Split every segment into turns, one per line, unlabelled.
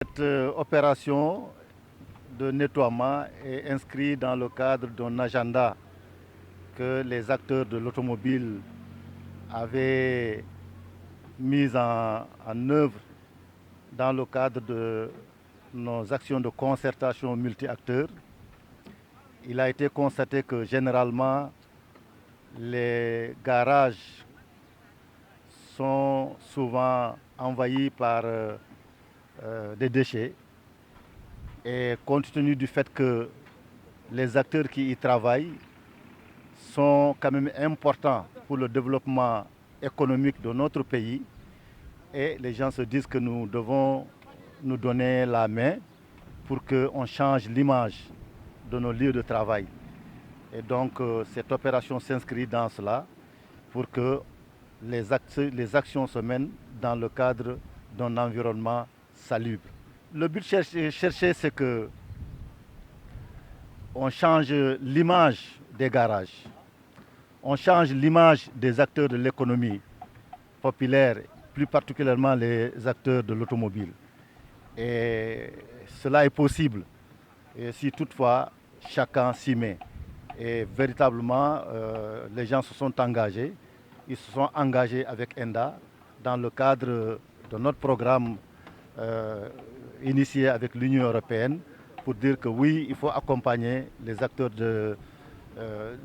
Cette opération de nettoiement est inscrite dans le cadre d'un agenda que les acteurs de l'automobile avaient mis en œuvre dans le cadre de nos actions de concertation multi-acteurs. Il a été constaté que généralement les garages sont souvent envahis par des déchets. Et compte tenu du fait que les acteurs qui y travaillent sont quand même importants pour le développement économique de notre pays, et les gens se disent que nous devons nous donner la main pour qu'on change l'image de nos lieux de travail. Et donc cette opération s'inscrit dans cela pour que les actions se mènent dans le cadre d'un environnement salubre. Le but cherché, c'est que on change l'image des garages, on change l'image des acteurs de l'économie populaire, plus particulièrement les acteurs de l'automobile. Et cela est possible si toutefois chacun s'y met. Et véritablement, les gens se sont engagés. Ils se sont engagés avec ENDA dans le cadre de notre programme initié avec l'Union européenne pour dire que oui, il faut accompagner les acteurs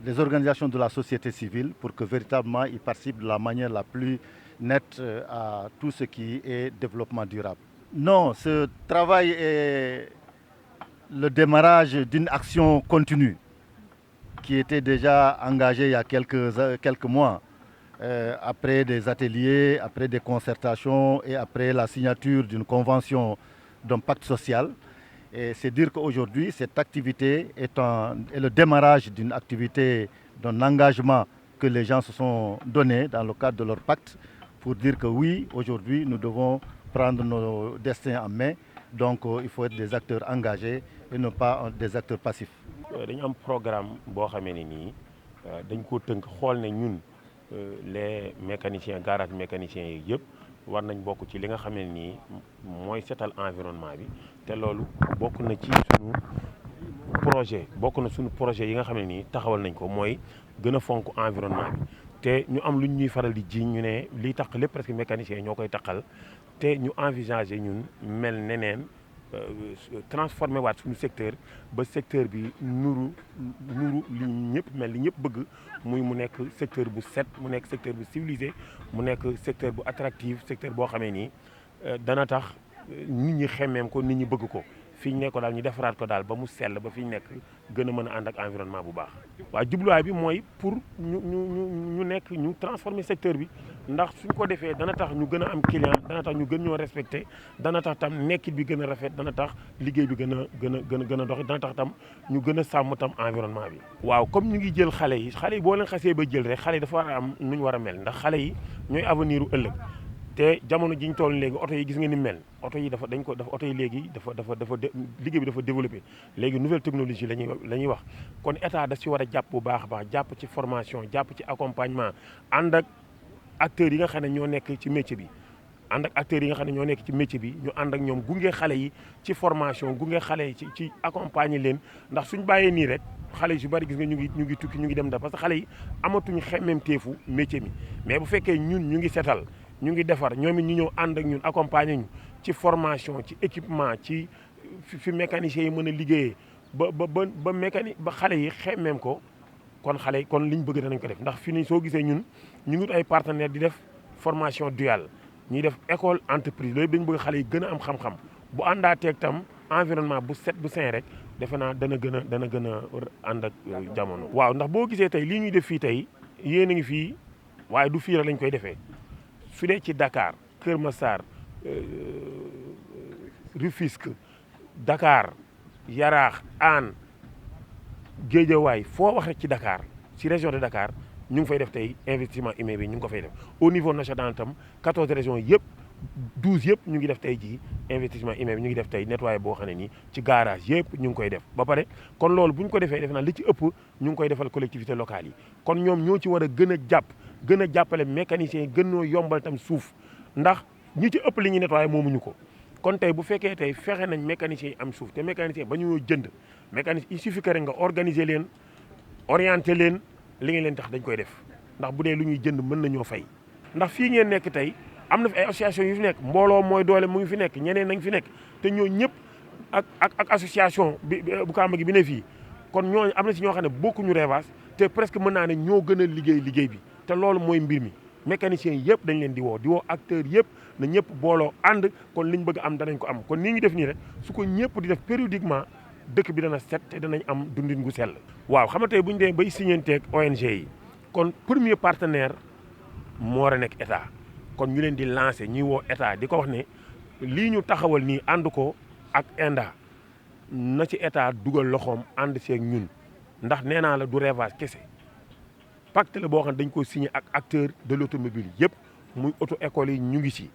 les organisations de la société civile pour que véritablement ils participent de la manière la plus nette à tout ce qui est développement durable. Non, ce travail est le démarrage d'une action continue qui était déjà engagée il y a quelques mois, après des ateliers, après des concertations et après la signature d'une convention d'un pacte social. Et c'est dire qu'aujourd'hui, cette activité est le démarrage d'une activité, d'un engagement que les gens se sont donnés dans le cadre de leur pacte pour dire que oui, aujourd'hui, nous devons prendre nos destins en main. Donc, il faut être des acteurs engagés et non pas des acteurs passifs.
dañu am programme boo xamee ne nii dañ ko tënk xool ne ñun les mécaniciens garage mécaniciens yi yëpp war nañ bokk ci li nga xam ne nii mooy setal environnement bi te loolu bokk na ci suñu projet yi nga xam ne nii taxawal nañ ko mooy gën a fonk environnement bi te ñu am lu ñuy faral di jiiñ ñu ne liy taq lépp presque mécaniciens ñoo koy taqal te ñu envisager ñun mel neneen transformé waat suñu secteur ba secteur bi nuru li ñëpp mel li ñëpp bëgg mu nekk secteur bu set mu nekk secteur bu civilisé mu nekk secteur bu attractif secteur boo xamee nii dana tax nit ñi xemmeem ko nit ñi bëgg ko fi ñu nekk ko daal ñu defaraat ko daal ba mu sell ba fi ñu nekk gën a mën a ànd ak environnement bu baax. waaw jubluwaay bi mooy pour ñu transformer secteur bi ndax suñ ko defee dana tax ñu gën a am client dana tax ñu gën ñoo respecté dana tax tam nekkit bi gën a rafet dana tax liggéey bi gën a dox dana tax tam ñu gën a sàmm tam environnement bi. waaw comme ñu ngi jël xale yi boo leen xasee ba jël rek xale yi dafa war a am nu ñu war a mel ndax xale yi ñooy avenir u ëllëg. te jamono ji ñu toll léegi oto yi gis nga ni mel oto yi dafa oto yi léegi liggéey bi dafa développé léegi nouvelle technologie la ñuy wax kon état da ci war a jàpp bu baax a baax jàpp ci formation jàpp ci accompagnement ànd ak acteurs yi nga xam ne ñoo nekk ci métier bi ñu ànd ak ñoom gunge xale yi ci formation gunge xale yi ci accompagner leen ndax suñ bàyyee nii rek xale yi su bari gis nga ñu ngi tukki ñu ngi dem da parce que xale yi amatuñu xemmem teefu métier mi mais bu fekkee ñun ñu ngi setal ñu ngi defar ñoom it ñu ñëw ànd ak ñun accompagner ñu ci formation ci équipement ci fi mécaniciens yi mën a liggéeyee ba xale yi xemmeem ko kon liñ bëgg danañ ko def ndax fi ni soo gisee ñun ñu ngi ay partenaires di def formation duale ñuy def école entreprise loolu dañ bëgg xale yi gën a am xam-xam bu àndaateeg tam environnement bu set bu sain rek defe naa dana gën a ànd ak jamono. waaw ndax boo gisee tey lii ñuy def fii tey yéen a ngi fii waaye du fii rek lañ koy defee. su dee ci Dakar Kër Massar Rufisque Dakar Yaraax Hann Guédiawaye foo wax rek ci Dakar ci région de Dakar ñu ngi fay def tey investissement humain bi ñu ngi ko fay def au niveau national tam 14 régions yëpp 12 yëpp ñu ngi def tey jii investissement humain bi ñu ngi def tey nettoyé boo xam ne nii ci garage yëpp ñu ngi koy def ba pare kon loolu bu ñu ko defee def naa li ci ëpp ñu ngi koy defal collectivité locale yi kon ñoom ñoo ci war a gën a jàppale mécaniciens yi gën noo yombal tam suuf ndax ñi ci ëpp li ñuy nettoyé moomuñu ko kon tey bu fekkee tey fexe nañ mécaniciens yi am suuf te mécanicien ba ñu jënd mécanicien il suffit que rek nga organiser leen orienter leen li ngeen leen tax dañ koy def ndax bu dee lu ñuy jënd mën nañoo fay. ndax fii ngeen nekk tey am na fi ay association yu fi nekk mbooloo mooy doole mu ngi fi nekk ñeneen nañ fi nekk te ñoo ñëpp ak association bi bu Kamba gi bi ne fii kon ñooñu am na si ñoo xam ne bokkuñu Revaas te presque mën naa ne ñoo gën a liggéey bi te loolu mooy mbir mi mécaniciens yëpp dañ leen di woo acteurs yëpp na ñëpp booloo ànd kon liñ bëgg am danañ ko am kon nii ñu def nii rek su ko ñëpp di def périodiquement dëkk bi dana set te danañ am dundin gu sell. waaw xam nga tey bu ñu demee bay signanteeg ONG yi kon premier partenaire moo war a nekk état kon ñu leen di lancer ñuy woo état di ko wax ne lii ñu taxawal nii ànd ko ak ENDA na ci état dugal loxoom ànd seeg ñun ndax nee naa la du Revaas kese pacte la boo xam ne dañ ko signé ak acteur de l'automobile yëpp muy auto école yi ñu ngi ci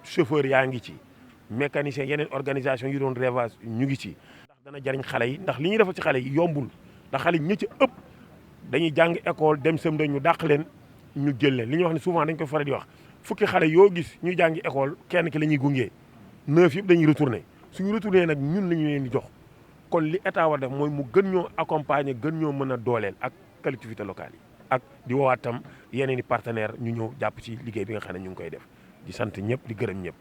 chauffeur yaa ngi ci mécanicien yeneen organisation yi doon Revaas ñu ngi ci ndax dana jariñ xale yi ndax li ñuy defal ci xale yi yombul ndax xale yi ñi ci ëpp dañuy jàng école dem sem dañ ñu dàq leen ñu jël leen li ñuy wax ne souvent dañ ko faral di wax fukki xale yoo gis ñuy jàngi école kenn ki la ñuy gungee 9 yëpp dañuy retourné suñu retourné nag ñun la ñu leen di jox kon li état war def mooy mu gën ñoo accompagner gën ñoo mën a dooleel ak collectivité locale yi ak di woowaat tam yeneen i partenaire ñu ñëw jàpp ci liggéey bi nga xam ne ñu ngi koy def di sant ñëpp di gërëm ñëpp